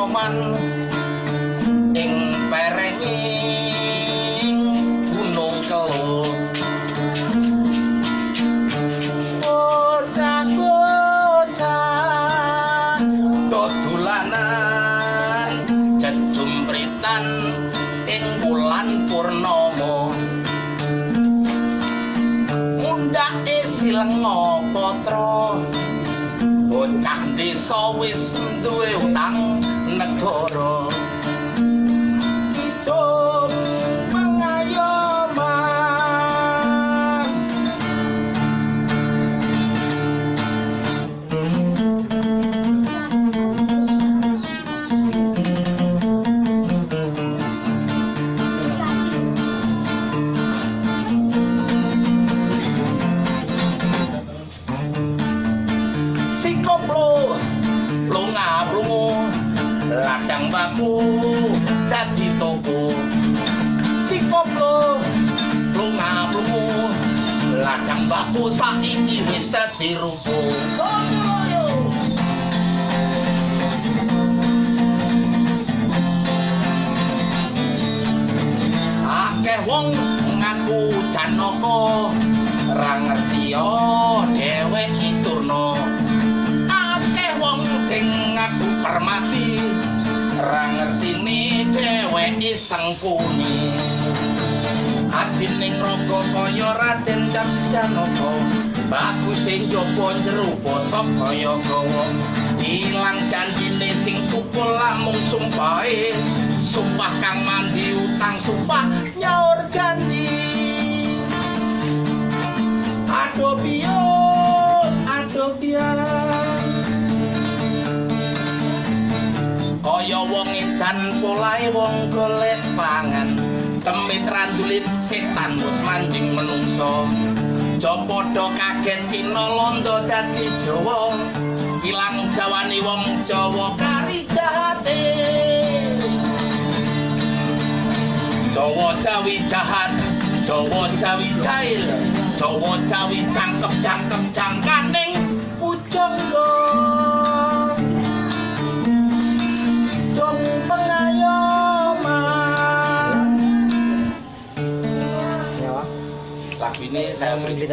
pengayoman ing perenging gunung kelut bocah-bocah dodolanan jejumpritan ing bulan purnama mundhake silenga patra bocah desa wis duwe utang negara hidup pengayoman sing koplo lunga-lunga ladang baku dadi toko sing koplo lunga-lunga ladang baku saiki wis dadi rupo akeh wong ngaku Janaka ra ngerti dheweke turna akeh wong sing ngaku Permati ra ngertine dheweke Sengkuni ajining raga kaya Raden Janaka bagus sing njaba njerupa kaya gawa ilang janjine sing tukul lamung sumpahe sumpah kang mandi utang sumpah nyaur janji aduh biar kaya wong edan polahe wong golek pangan temit randulit setan wis manjing menungso aja padha kaget Cina Londo dadi Jawa ilang jawani wong Jawa kari jahate Jawa Jawi jahat Jawa Jawi jahil Jawa Jawi cangkep jangkaning pujangga dong pengayoman lagu ini saya beri